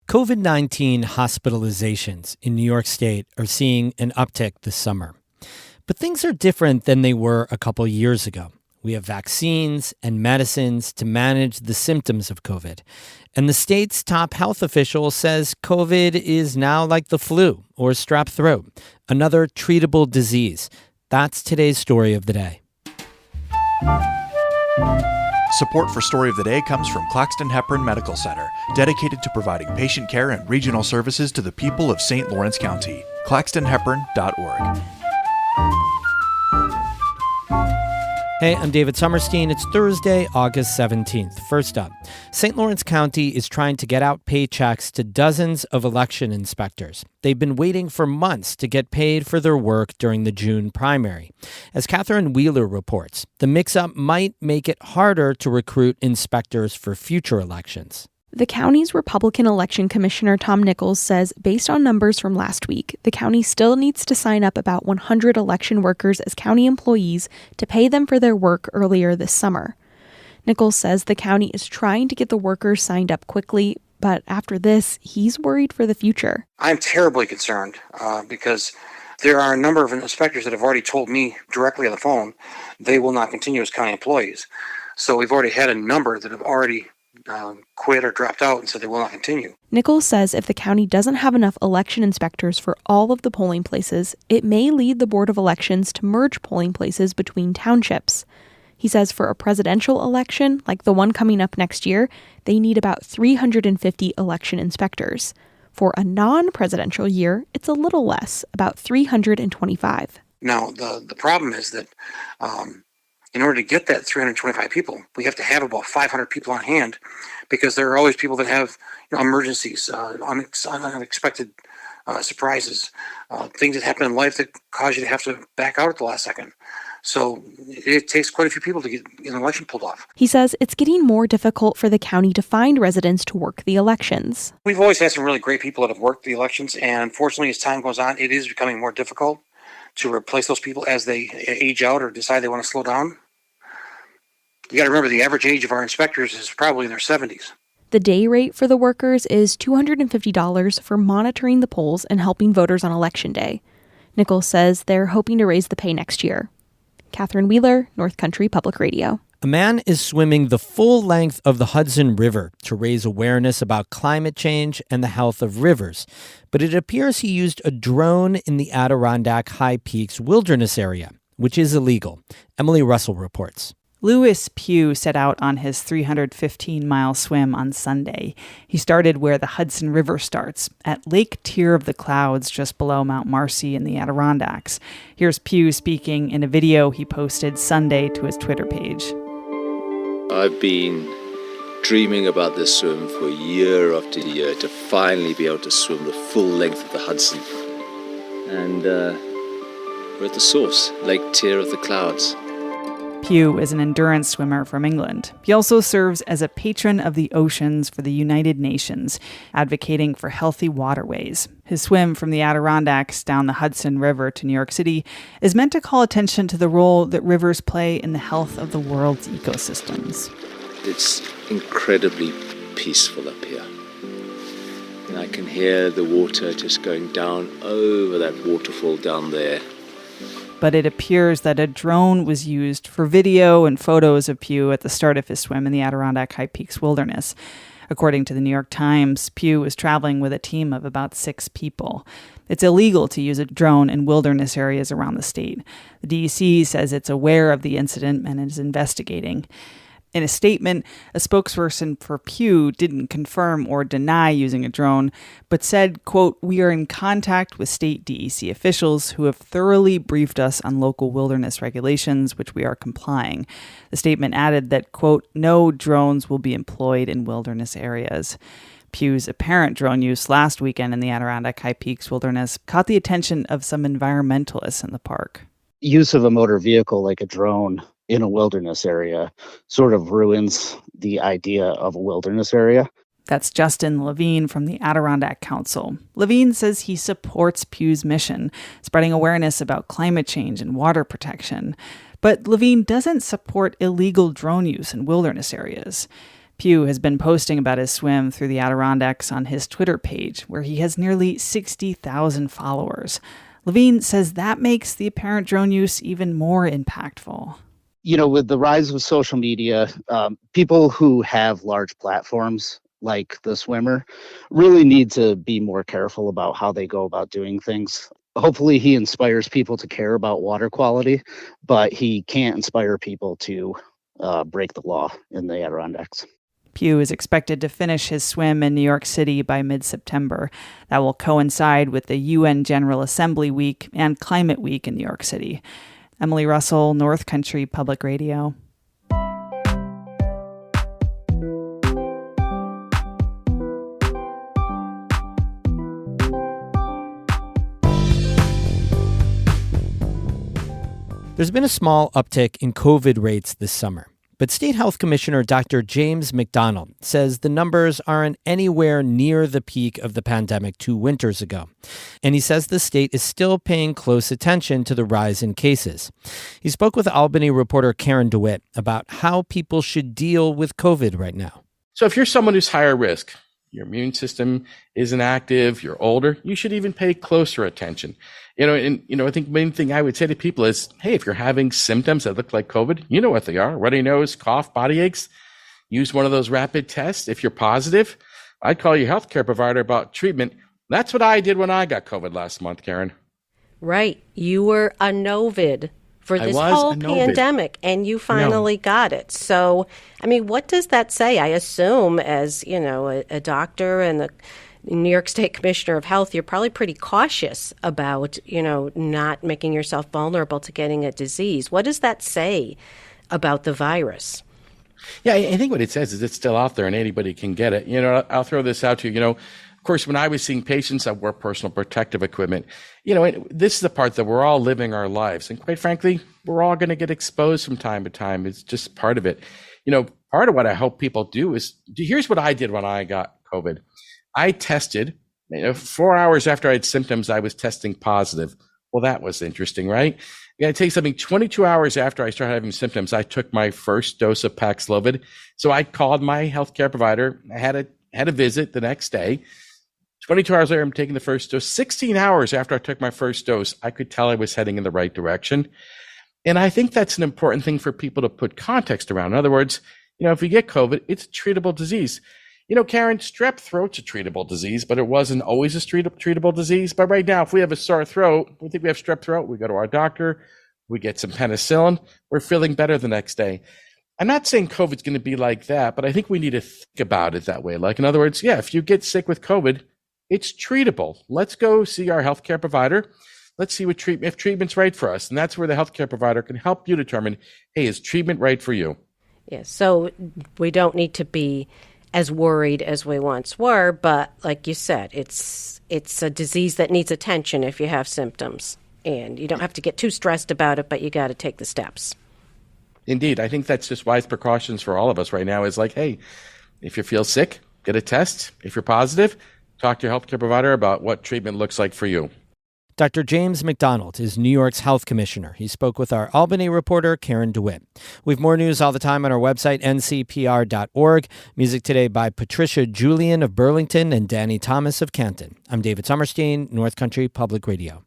COVID-19 hospitalizations in New York State are seeing an uptick this summer. But things are different than they were a couple years ago. We have vaccines and medicines to manage the symptoms of COVID. And the state's top health official says COVID is now like the flu or strep throat, another treatable disease. That's today's story of the day. Support for Story of the Day comes from Claxton Hepburn Medical Center, dedicated to providing patient care and regional services to the people of St. Lawrence County. claxtonhepburn.org. Hey, I'm David Summerstein. It's Thursday, August 17th. First up, St. Lawrence County is trying to get out paychecks to dozens of election inspectors. They've been waiting for months to get paid for their work during the June primary. As Catherine Wheeler reports, the mix-up might make it harder to recruit inspectors for future elections. The county's Republican election commissioner, Tom Nichols, says based on numbers from last week, the county still needs to sign up about 100 election workers as county employees to pay them for their work earlier this summer. Nichols says the county is trying to get the workers signed up quickly, but after this, he's worried for the future. I'm terribly concerned because there are a number of inspectors that have already told me directly on the phone they will not continue as county employees. So we've already had a number that have already quit or dropped out and said they will not continue. Nichols says if the county doesn't have enough election inspectors for all of the polling places, it may lead the Board of Elections to merge polling places between townships. He says for a presidential election, like the one coming up next year, they need about 350 election inspectors. For a non-presidential year, it's a little less, about 325. Now, the problem is that in order to get that 325 people, we have to have about 500 people on hand because there are always people that have emergencies, unexpected surprises, things that happen in life that cause you to have to back out at the last second. So it takes quite a few people to get an election pulled off. He says it's getting more difficult for the county to find residents to work the elections. We've always had some really great people that have worked the elections, and unfortunately, as time goes on, it is becoming more difficult to replace those people as they age out or decide they want to slow down. You got to remember the average age of our inspectors is probably in their 70s. The day rate for the workers is $250 for monitoring the polls and helping voters on Election Day. Nichols says they're hoping to raise the pay next year. Catherine Wheeler, North Country Public Radio. A man is swimming the full length of the Hudson River to raise awareness about climate change and the health of rivers. But it appears he used a drone in the Adirondack High Peaks wilderness area, which is illegal. Emily Russell reports. Louis Pugh set out on his 315-mile swim on Sunday. He started where the Hudson River starts, at Lake Tier of the Clouds, just below Mount Marcy in the Adirondacks. Here's Pugh speaking in a video he posted Sunday to his Twitter page. I've been dreaming about this swim for year after year, to finally be able to swim the full length of the Hudson. And we're at the source, Lake Tier of the Clouds. Pugh is an endurance swimmer from England. He also serves as a patron of the oceans for the United Nations, advocating for healthy waterways. His swim from the Adirondacks down the Hudson River to New York City is meant to call attention to the role that rivers play in the health of the world's ecosystems. It's incredibly peaceful up here. And I can hear the water just going down over that waterfall down there. But it appears that a drone was used for video and photos of Pugh at the start of his swim in the Adirondack High Peaks wilderness. According to the New York Times, Pugh was traveling with a team of about 6 people. It's illegal to use a drone in wilderness areas around the state. The DEC says it's aware of the incident and is investigating. In a statement, a spokesperson for Pugh didn't confirm or deny using a drone, but said, quote, "We are in contact with state DEC officials who have thoroughly briefed us on local wilderness regulations, which we are complying." The statement added that, quote, "No drones will be employed in wilderness areas." Pugh's apparent drone use last weekend in the Adirondack High Peaks wilderness caught the attention of some environmentalists in the park. Use of a motor vehicle like a drone in a wilderness area sort of ruins the idea of a wilderness area. That's Justin Levine from the Adirondack Council. Levine says he supports Pugh's mission, spreading awareness about climate change and water protection. But Levine doesn't support illegal drone use in wilderness areas. Pugh has been posting about his swim through the Adirondacks on his Twitter page, where he has nearly 60,000 followers. Levine says that makes the apparent drone use even more impactful. With the rise of social media, people who have large platforms like the swimmer really need to be more careful about how they go about doing things. Hopefully he inspires people to care about water quality, but he can't inspire people to break the law in the Adirondacks. Pugh is expected to finish his swim in New York City by mid-September. That will coincide with the UN General Assembly Week and Climate Week in New York City. Emily Russell, North Country Public Radio. There's been a small uptick in COVID rates this summer, but State Health Commissioner Dr. James McDonald says the numbers aren't anywhere near the peak of the pandemic 2 winters ago. And he says the state is still paying close attention to the rise in cases. He spoke with Albany reporter Karen DeWitt about how people should deal with COVID right now. So if you're someone who's higher risk, your immune system isn't active, you're older, you should even pay closer attention. I think the main thing I would say to people is, hey, if you're having symptoms that look like COVID, you know what they are: runny nose, cough, body aches. Use one of those rapid tests. If you're positive, I'd call your healthcare provider about treatment. That's what I did when I got COVID last month, Karen. Right. You were a novid for this whole pandemic, and you finally got it. So, what does that say? I assume as, a doctor and the New York State Commissioner of Health, you're probably pretty cautious about, not making yourself vulnerable to getting a disease. What does that say about the virus? Yeah, I think what it says is it's still out there and anybody can get it. I'll throw this out to you. Of course, when I was seeing patients, I wore personal protective equipment. This is the part that we're all living our lives. And quite frankly, we're all going to get exposed from time to time. It's just part of it. Part of what I hope people do is, here's what I did when I got COVID. I tested, 4 hours after I had symptoms, I was testing positive. Well, that was interesting, right? You got to take something 22 hours after I started having symptoms, I took my first dose of Paxlovid. So I called my healthcare provider. I had a visit the next day. 22 hours later, I'm taking the first dose. 16 hours after I took my first dose, I could tell I was heading in the right direction. And I think that's an important thing for people to put context around. In other words, if you get COVID, it's a treatable disease. Karen, strep throat's a treatable disease, but it wasn't always a treatable disease. But right now, if we have a sore throat, we think we have strep throat, we go to our doctor, we get some penicillin, we're feeling better the next day. I'm not saying COVID's going to be like that, but I think we need to think about it that way. Like, in other words, if you get sick with COVID, it's treatable. Let's go see our healthcare provider. Let's see if treatment's right for us. And that's where the healthcare provider can help you determine, hey, is treatment right for you? Yeah, so we don't need to be as worried as we once were, but like you said, it's a disease that needs attention if you have symptoms. And you don't have to get too stressed about it, but you got to take the steps. Indeed. I think that's just wise precautions for all of us right now is like, hey, if you feel sick, get a test. If you're positive, talk to your healthcare provider about what treatment looks like for you. Dr. James McDonald is New York's health commissioner. He spoke with our Albany reporter, Karen DeWitt. We have more news all the time on our website, ncpr.org. Music today by Patricia Julian of Burlington and Danny Thomas of Canton. I'm David Sommerstein, North Country Public Radio.